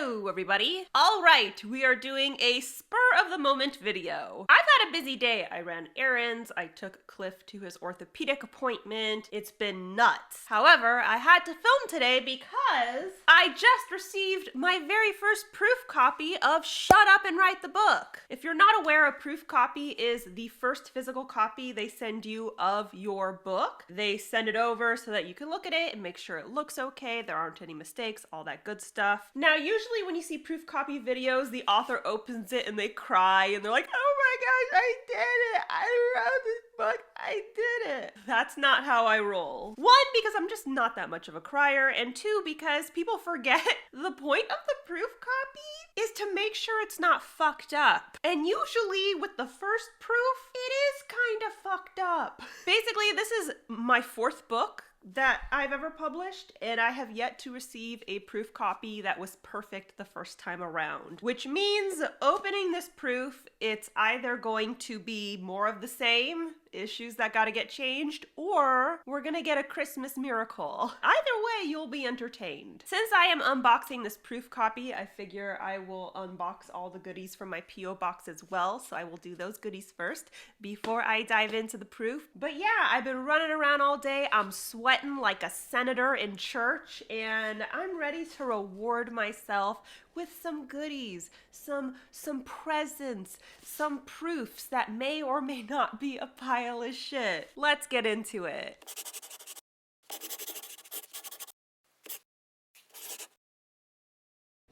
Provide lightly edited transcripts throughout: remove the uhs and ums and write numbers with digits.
Hello, everybody. All right, we are doing a spur of the moment video. I've had a busy day. I ran errands. I took Cliff to his orthopedic appointment. It's been nuts. However, I had to film today because I just received my very first proof copy of Shut Up and Write the Book. If you're not aware, a proof copy is the first physical copy they send you of your book. They send it over so that you can look at it and make sure it looks okay, there aren't any mistakes, all that good stuff. Now, usually when you see proof copy videos, the author opens it and they cry and they're like, oh my gosh, I did it! I wrote this book, I did it! That's not how I roll. One, because I'm just not that much of a crier, and two, because people forget the point of the proof copy is to make sure it's not fucked up. And usually with the first proof, it is kind of fucked up. Basically, this is my fourth book that I've ever published, and I have yet to receive a proof copy that was perfect the first time around, which means opening this proof, it's either going to be more of the same, issues that gotta get changed, or we're gonna get a Christmas miracle. Either way, you'll be entertained. Since I am unboxing this proof copy, I figure I will unbox all the goodies from my P.O. box as well, so I will do those goodies first before I dive into the proof. But yeah, I've been running around all day. I'm sweating like a senator in church, and I'm ready to reward myself with some goodies, some presents, some proofs that may or may not be a pile of shit. Let's get into it.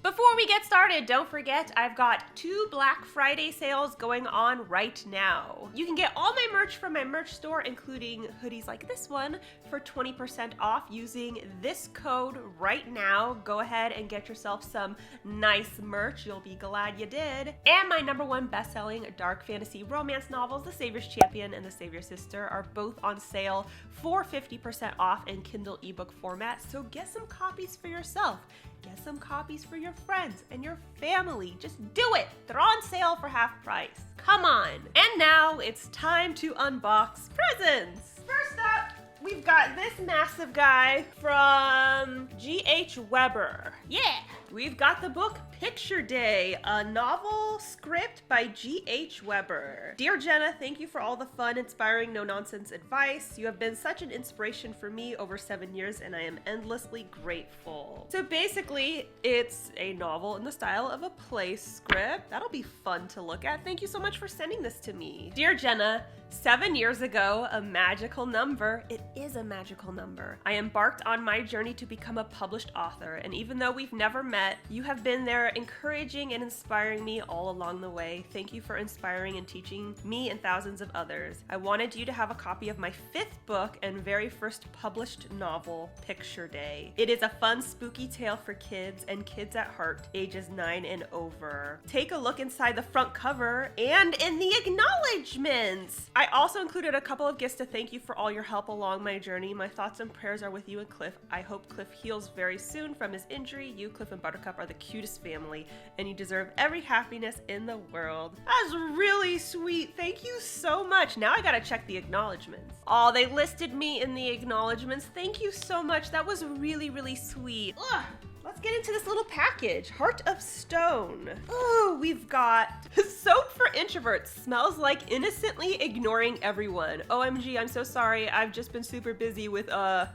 Before we get started, don't forget I've got 2 Black Friday sales going on right now. You can get all my merch from my merch store, including hoodies like this one, for 20% off using this code right now. Go ahead and get yourself some nice merch. You'll be glad you did. And my #1 best-selling dark fantasy romance novels, The Savior's Champion and The Savior's Sister, are both on sale for 50% off in Kindle ebook format, so get some copies for yourself. Get some copies for your friends and your family. Just do it. They're on sale for half price. Come on. And now it's time to unbox presents. First up, we've got this massive guy from G.H. Weber. Yeah. We've got the book Picture Day, a novel script by G.H. Weber. Dear Jenna, thank you for all the fun, inspiring, no-nonsense advice. You have been such an inspiration for me over 7 years, and I am endlessly grateful. So basically, it's a novel in the style of a play script. That'll be fun to look at. Thank you so much for sending this to me. Dear Jenna, 7 years ago, a magical number. It is a magical number. I embarked on my journey to become a published author, and even though we've never met, you have been there encouraging and inspiring me all along the way. Thank you for inspiring and teaching me and thousands of others. I wanted you to have a copy of my 5th book and very first published novel, Picture Day. It is a fun, spooky tale for kids and kids at heart, ages 9 and over. Take a look inside the front cover and in the acknowledgements. I also included a couple of gifts to thank you for all your help along my journey. My thoughts and prayers are with you and Cliff. I hope Cliff heals very soon from his injury. You, Cliff, and Buttercup are the cutest family, and you deserve every happiness in the world. That's really sweet. Thank you so much. Now I gotta check the acknowledgements. Oh, they listed me in the acknowledgements. Thank you so much. That was really, really sweet. Ugh. Let's get into this little package. Heart of Stone. Oh, we've got soap for introverts. Smells like innocently ignoring everyone. OMG, I'm so sorry. I've just been super busy with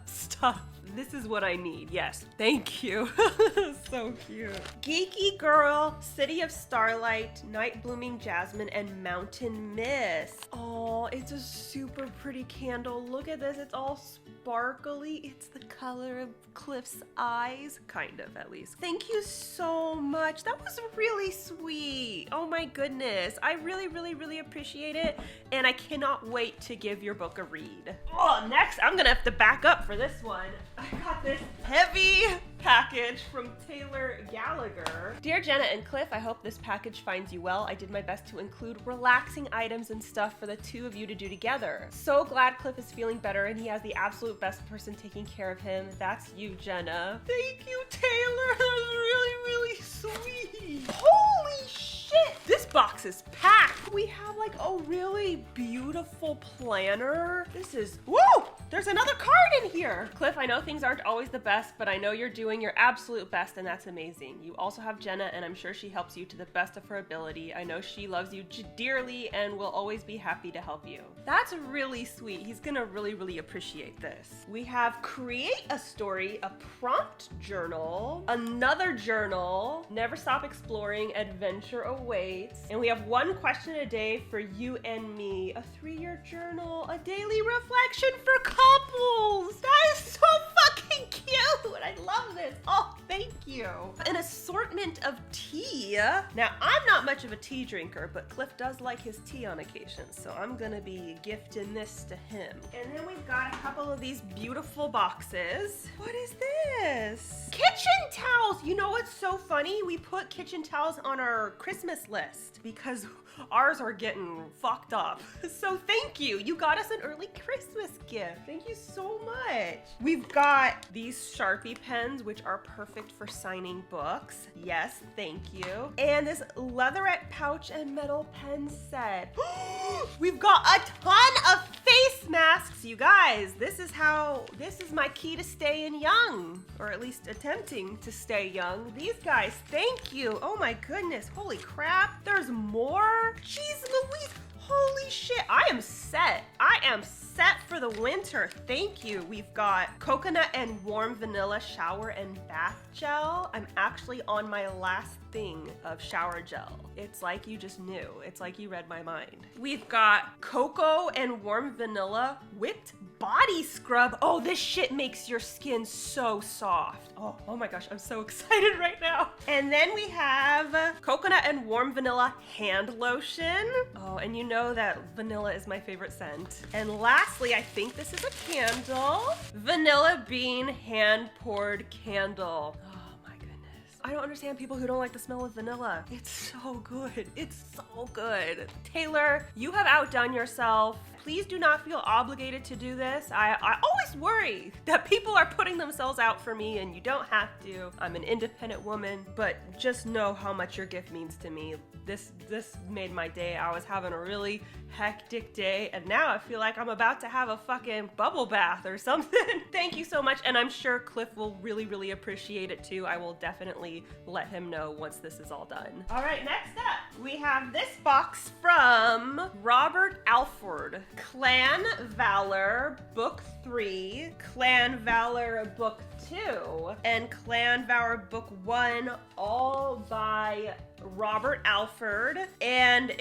stuff. This is what I need. Yes, thank you. So cute. Geeky Girl, City of Starlight, Night Blooming Jasmine, and Mountain Mist. Oh, it's a super pretty candle. Look at this. It's all sparkly. It's the color of Cliff's eyes. Kind of, at least. Thank you so much. That was really sweet. Oh my goodness. I really, really, really appreciate it. And I cannot wait to give your book a read. Oh, next, I'm gonna have to back up for this one. I got this heavy package from Taylor Gallagher. Dear Jenna and Cliff, I hope this package finds you well. I did my best to include relaxing items and stuff for the two of you to do together. So glad Cliff is feeling better and he has the absolute best person taking care of him. That's you, Jenna. Thank you, Taylor. That was really, really sweet. Holy shit. This box is packed. We have like a really beautiful planner. This is, woo! there's another card in here. Cliff, I know things aren't always the best, but I know you're doing your absolute best, and that's amazing. You also have Jenna, and I'm sure she helps you to the best of her ability. I know she loves you dearly and will always be happy to help you. That's really sweet. He's gonna really, really appreciate this. We have create a story, a prompt journal, another journal, never stop exploring, adventure awaits, and we have one question a day for you and me, a 3-year journal, a daily reflection for couples. That is so fucking cute. I love this. Oh, thank you. An assortment of tea. Now, I'm not much of a tea drinker, but Cliff does like his tea on occasion, so I'm gonna be gifting this to him. And then we've got a couple of these beautiful boxes. What is this? Kitchen towels. You know what's so funny? We put kitchen towels on our Christmas list because ours are getting fucked up. So thank you. You got us an early Christmas gift. Thank you so much. We've got these Sharpie pens, which are perfect for signing books. Yes, thank you. And this leatherette pouch and metal pen set. We've got a ton of face masks, you guys. This is my key to staying young, or at least attempting to stay young. These guys, thank you. Oh my goodness, holy crap. There's more? Jeez Louise, holy shit. I am set. I am set for the winter. Thank you. We've got coconut and warm vanilla shower and bath gel. I'm actually on my last thing of shower gel. It's like you just knew. It's like you read my mind. We've got cocoa and warm vanilla whipped body scrub. Oh, this shit makes your skin so soft. Oh my gosh, I'm so excited right now. And then we have coconut and warm vanilla hand lotion. Oh, and you know that vanilla is my favorite scent. And lastly, I think this is a candle. Vanilla bean hand poured candle. I don't understand people who don't like the smell of vanilla. It's so good. It's so good. Taylor, you have outdone yourself. Please do not feel obligated to do this. I always worry that people are putting themselves out for me, and you don't have to. I'm an independent woman, but just know how much your gift means to me. This made my day. I was having a really hectic day, and now I feel like I'm about to have a fucking bubble bath or something. Thank you so much, and I'm sure Cliff will really, really appreciate it too. I will definitely let him know once this is all done. All right, next up, we have this box from Robert Alford. Clan Valor Book 3, Clan Valor Book 2, and Clan Valor Book 1, all by Robert Alford, and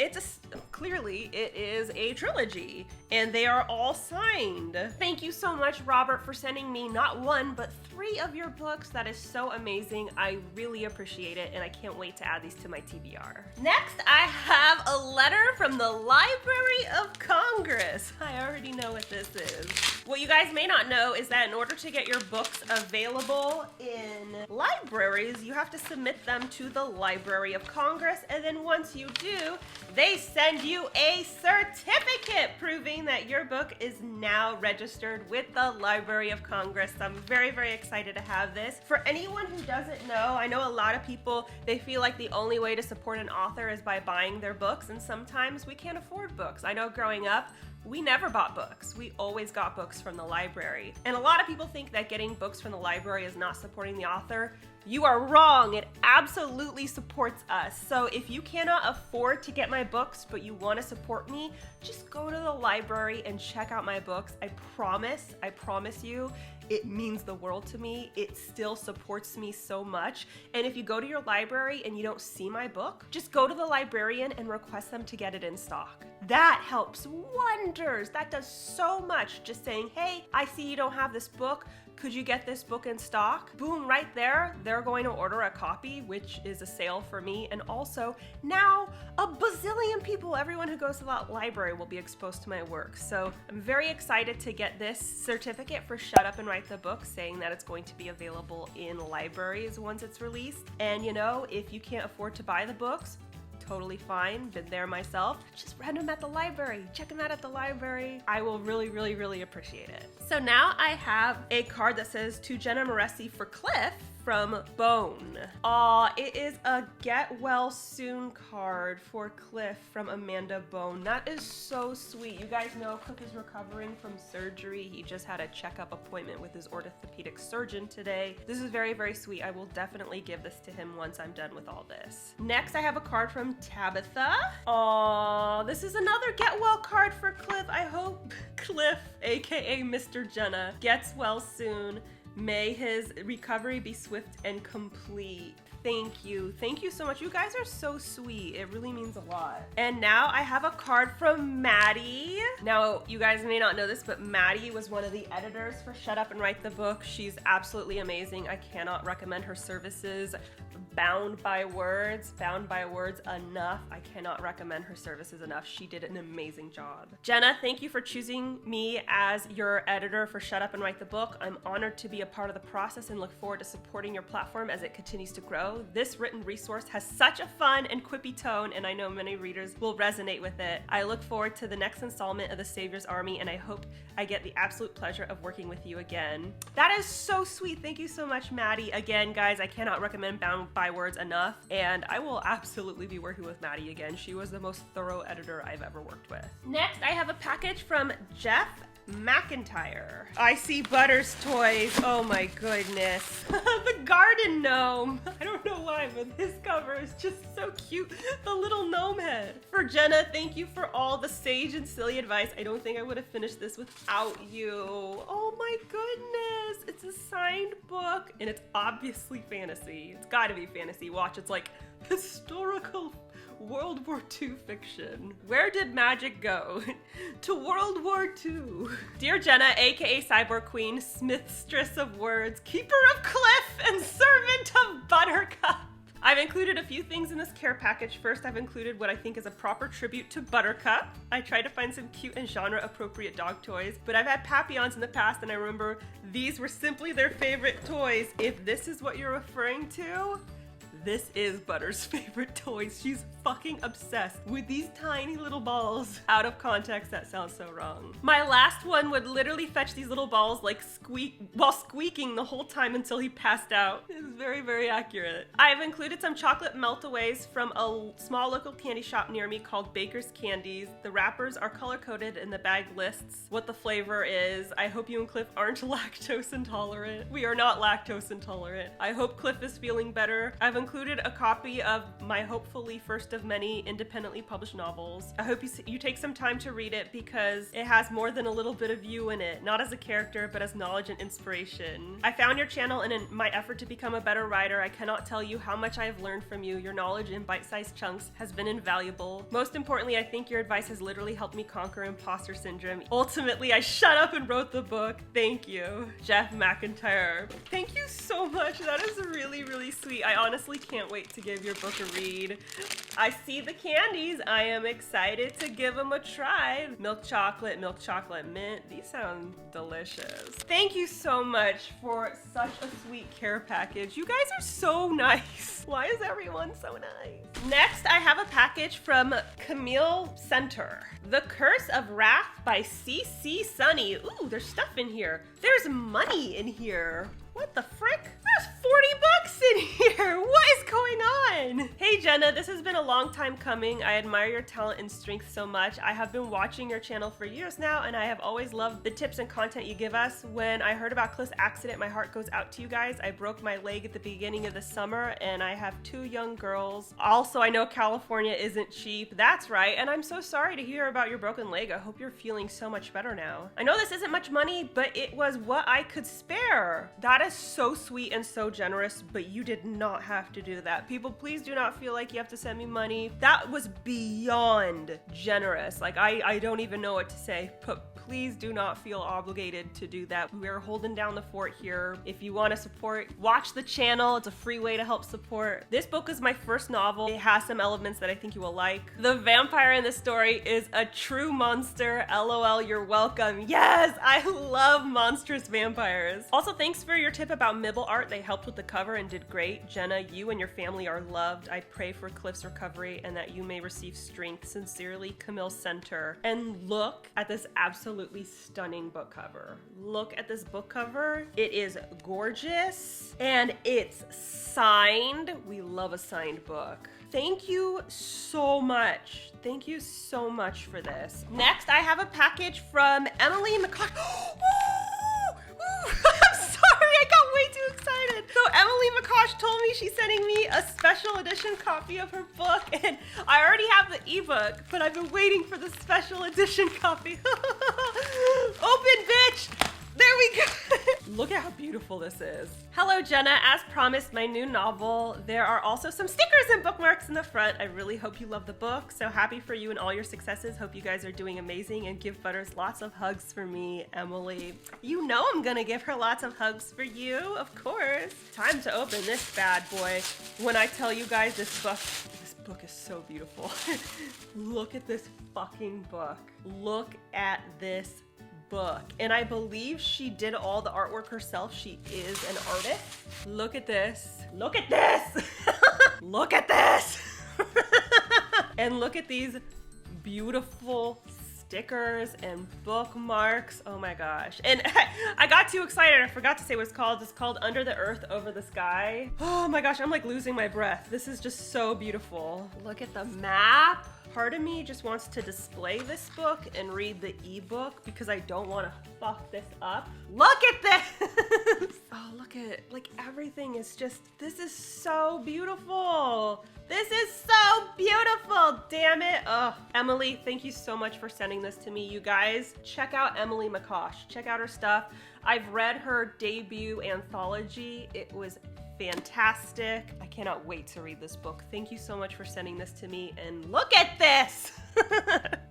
clearly it is a trilogy, and they are all signed. Thank you so much, Robert, for sending me not 1 but 3 of your books. That is so amazing. I really appreciate it, and I can't wait to add these to my TBR. Next, I have a letter from the Library of Congress. I already know what this is. What you guys may not know is that in order to get your books available in libraries, you have to submit them to the Library of Congress, and then once you do, they send you a certificate proving that your book is now registered with the Library of Congress. So I'm very, very excited to have this. For anyone who doesn't know, I know a lot of people, they feel like the only way to support an author is by buying their books, and sometimes we can't afford books. I know growing up, we never bought books. We always got books from the library. And a lot of people think that getting books from the library is not supporting the author. You are wrong. It absolutely supports us. So if you cannot afford to get my books, but you want to support me, just go to the library and check out my books. I promise you, it means the world to me. It still supports me so much. And if you go to your library and you don't see my book, just go to the librarian and request them to get it in stock. That helps wonders. That does so much. Just saying, hey, I see you don't have this book. Could you get this book in stock? Boom, right there. They're going to order a copy, which is a sale for me. And also, now a bazillion people, everyone who goes to that library will be exposed to my work. So I'm very excited to get this certificate for Shut Up and Write the Book, saying that it's going to be available in libraries once it's released. And you know, if you can't afford to buy the books, totally fine, been there myself. Just rent them at the library, check them out at the library. I will really, really, really appreciate it. So now I have a card that says, to Jenna Moreci for Cliff. from Bone. Aw, it is a get well soon card for Cliff from Amanda Bone. That is so sweet. You guys know Cliff is recovering from surgery. He just had a checkup appointment with his orthopedic surgeon today. This is very, very sweet. I will definitely give this to him once I'm done with all this. Next, I have a card from Tabitha. Aw, this is another get well card for Cliff. I hope Cliff, aka Mr. Jenna, gets well soon. May his recovery be swift and complete. Thank you. Thank you so much. You guys are so sweet. It really means a lot. And now I have a card from Maddie. Now, you guys may not know this, but Maddie was one of the editors for Shut Up and Write the Book. She's absolutely amazing. I cannot recommend her services. Bound by words enough. I cannot recommend her services enough. She did an amazing job. Jenna, thank you for choosing me as your editor for Shut Up and Write the Book. I'm honored to be a part of the process and look forward to supporting your platform as it continues to grow. This written resource has such a fun and quippy tone, and I know many readers will resonate with it. I look forward to the next installment of The Savior's Army, and I hope I get the absolute pleasure of working with you again. That is so sweet. Thank you so much, Maddie. Again, guys, I cannot recommend Bound by Words enough, and I will absolutely be working with Maddie again. She was the most thorough editor I've ever worked with. Next, I have a package from Jeff McIntyre. I see Butter's toys. Oh my goodness. The garden gnome. I don't know why, but his cover is just so cute. The little gnome head. For Jenna, thank you for all the sage and silly advice. I don't think I would have finished this without you. Oh my goodness. It's a signed book, and it's obviously fantasy. It's gotta be fantasy. Watch, it's like historical World War II fiction. Where did magic go? To World War II. Dear Jenna, aka Cyborg Queen, smithstress of words, keeper of Cliff, and servant of Buttercup. I've included a few things in this care package. First, I've included what I think is a proper tribute to Buttercup. I tried to find some cute and genre-appropriate dog toys, but I've had Papillons in the past, and I remember these were simply their favorite toys. If this is what you're referring to, this is Butter's favorite toys. She's fucking obsessed with these tiny little balls. Out of context, that sounds so wrong. My last one would literally fetch these little balls like while squeaking the whole time until he passed out. It's very, very accurate. I've included some chocolate meltaways from a small local candy shop near me called Baker's Candies. The wrappers are color-coded and the bag lists what the flavor is. I hope you and Cliff aren't lactose intolerant. We are not lactose intolerant. I hope Cliff is feeling better. I've included a copy of my hopefully first of many independently published novels. I hope you take some time to read it because it has more than a little bit of you in it, not as a character, but as knowledge and inspiration. I found your channel and in my effort to become a better writer, I cannot tell you how much I have learned from you. Your knowledge in bite-sized chunks has been invaluable. Most importantly, I think your advice has literally helped me conquer imposter syndrome. Ultimately, I shut up and wrote the book. Thank you, Jeff McIntyre. Thank you so much. That is really, really sweet. I honestly can't wait to give your book a read. I see the candies. I am excited to give them a try. Milk chocolate mint. These sound delicious. Thank you so much for such a sweet care package. You guys are so nice. Why is everyone so nice? Next, I have a package from Camille Center. The Curse of Wrath by C.C. Sunny. Ooh, there's stuff in here. There's money in here. What the frick? There's 40 bucks in here. What is going on? Hey Jenna, this has been a long time coming. I admire your talent and strength so much. I have been watching your channel for years now, and I have always loved the tips and content you give us. When I heard about Cliff's accident, my heart goes out to you guys. I broke my leg at the beginning of the summer, and I have 2 young girls. Also, I know California isn't cheap. That's right, and I'm so sorry to hear about your broken leg. I hope you're feeling so much better now. I know this isn't much money, but it was what I could spare. That is so sweet and so generous, but you did not have to do that. People, please do not feel like you have to send me money. That was beyond generous. Like, I don't even know what to say, but please do not feel obligated to do that. We are holding down the fort here. If you want to support, watch the channel. It's a free way to help support. This book is my first novel. It has some elements that I think you will like. The vampire in the story is a true monster. LOL, you're welcome. Yes, I love monstrous vampires. Also, thanks for your tip about Mibble art. They helped with the cover and did great. Jenna, you and your family are loved. I pray pray for Cliff's recovery and that you may receive strength. Sincerely, Camille Center. And look at this absolutely stunning book cover. Look at this book cover. It is gorgeous and it's signed. We love a signed book. Thank you so much. Thank you so much for this. Next, I have a package from Emily McCosh. I'm sorry, I got way too excited. So Emily McCosh told me she's sending me a special edition copy of her book, and I already have the ebook, but I've been waiting for the special edition copy. Open, bitch! There we go. Look at how beautiful this is. Hello, Jenna. As promised, my new novel. There are also some stickers and bookmarks in the front. I really hope you love the book. So happy for you and all your successes. Hope you guys are doing amazing, and give Butters lots of hugs for me, Emily. You know I'm gonna give her lots of hugs for you, of course. Time to open this bad boy. When I tell you guys this book is so beautiful. Look at this fucking book. Look at this book. And I believe she did all the artwork herself. She is an artist. Look at this. Look at this. Look at this. And look at these beautiful stickers and bookmarks. Oh my gosh. And I got too excited. I forgot to say what it's called. It's called Under the Earth, Over the Sky. Oh my gosh, I'm like losing my breath. This is just so beautiful. Look at the map. Part of me just wants to display this book and read the ebook because I don't want to fuck this up. Look at this! Oh, look at it. Like everything is just, this is so beautiful. This is so beautiful, damn it. Oh, Emily, thank you so much for sending this to me. You guys, check out Emily McCosh. Check out her stuff. I've read her debut anthology. It was fantastic. I cannot wait to read this book. Thank you so much for sending this to me, and look at this!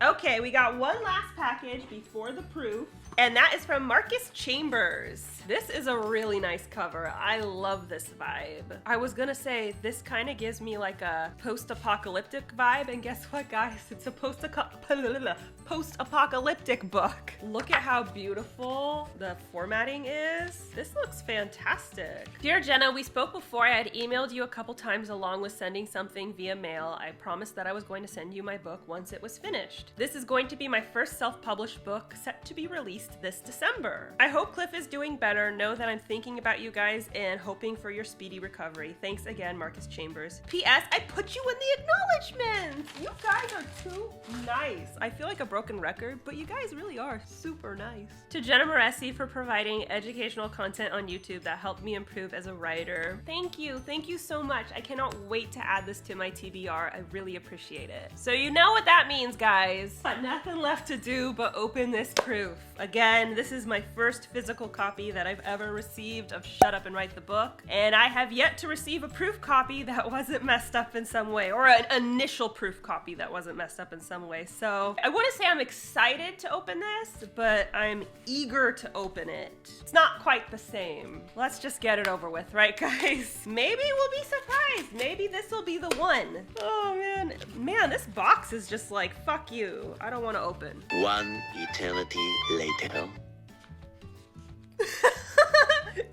Okay, we got one last package before the proof, and that is from Marcus Chambers. This is a really nice cover. I love this vibe. I was gonna say, this kind of gives me like a post-apocalyptic vibe, and guess what, guys? It's a post-apocalyptic book. Look at how beautiful the formatting is. This looks fantastic. Dear Jenna, we spoke before. I had emailed you a couple times along with sending something via mail. I promised that I was going to send you my book once it was finished. This is going to be my first self-published book, set to be released this December. I hope Cliff is doing better. Know that I'm thinking about you guys and hoping for your speedy recovery. Thanks again, Marcus Chambers. P.S. I put you in the acknowledgements. You guys are too nice. I feel like a broken record, but you guys really are super nice. To Jenna Moreci for providing educational content on YouTube that helped me improve as a writer. Thank you. Thank you so much. I cannot wait to add this to my TBR. I really appreciate it. So you know what that means, guys. But nothing left to do but open this proof. Again, this is my first physical copy that I've ever received of Shut Up and Write the Book, and I have yet to receive a proof copy that wasn't messed up in some way, or an initial proof copy that wasn't messed up in some way. So I wouldn't say I'm excited to open this, but I'm eager to open it. It's not quite the same. Let's just get it over with, right, guys? Maybe we'll be surprised. Maybe this will be the one. Oh, man. Man, this box is just like, fuck you. I don't want to open. One eternity later.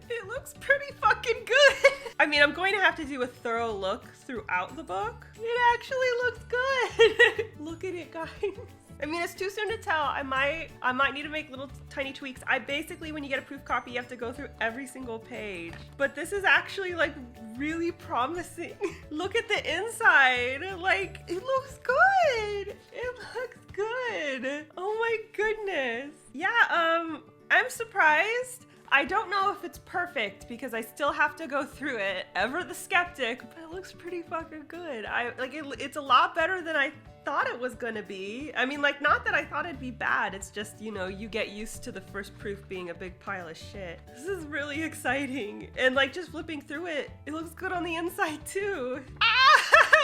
It looks pretty fucking good. I mean, I'm going to have to do a thorough look throughout the book. It actually looks good. Look at it, guys. I mean, it's too soon to tell. I might need to make little tiny tweaks. Basically, when you get a proof copy, you have to go through every single page. But this is actually like really promising. Look at the inside. Like, it looks good. It looks good. Oh my goodness. Yeah, I'm surprised. I don't know if it's perfect because I still have to go through it. Ever the skeptic, but it looks pretty fucking good. It's a lot better than I thought it was gonna be. I mean, like, not that I thought it'd be bad. It's just, you know, you get used to the first proof being a big pile of shit. This is really exciting. And like, just flipping through it, it looks good on the inside too.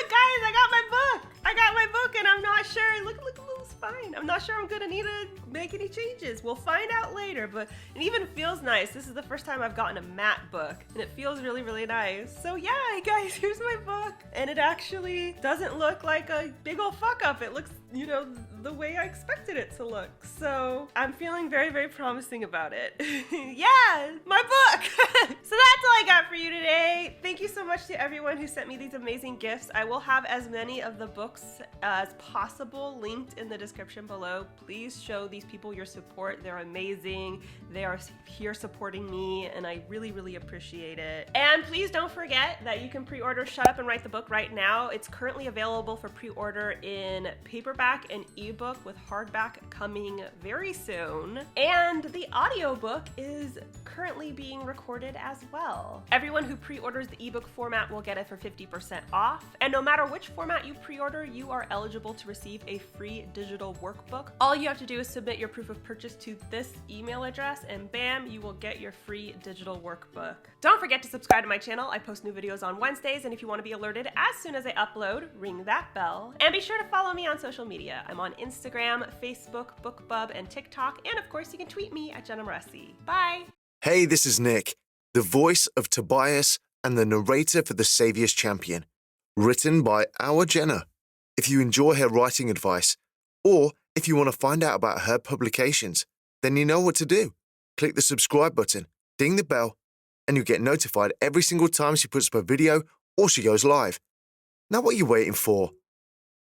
Guys, I got my book. I got my book and I'm not sure. Look, it looks fine. I'm not sure I'm gonna need to make any changes. We'll find out later, but it even feels nice. This is the first time I've gotten a matte book and it feels really, really nice. So yeah, guys, here's my book. And it actually doesn't look like a big old fuck up. It looks, you know, the way I expected it to look. So I'm feeling very, very promising about it. Yeah, my book. So that's all I got for you today. Thank you so much to everyone who sent me these amazing gifts. I will have as many of the books as possible linked in the description below. Please show these people your support. They're amazing. They are here supporting me, and I really, really appreciate it. And please don't forget that you can pre-order Shut Up and Write the Book right now. It's currently available for pre-order in paperback and ebook, with hardback coming very soon. And the audiobook is currently being recorded as well. Everyone who pre-orders the ebook format will get it for 50% off. And no matter which format you pre-order, you are eligible to receive a free digital workbook. All you have to do is submit your proof of purchase to this email address, and bam, you will get your free digital workbook. Don't forget to subscribe to my channel. I post new videos on Wednesdays, and if you want to be alerted as soon as I upload, ring that bell. And be sure to follow me on social media. I'm on Instagram, Facebook, BookBub, and TikTok, and of course you can tweet me at Jenna Moreci. Bye! Hey, this is Nick, the voice of Tobias and the narrator for The Saviour's Champion, written by our Jenna. If you enjoy her writing advice, or if you want to find out about her publications, then you know what to do. Click the subscribe button, ding the bell, and you'll get notified every single time she puts up a video or she goes live. Now what are you waiting for?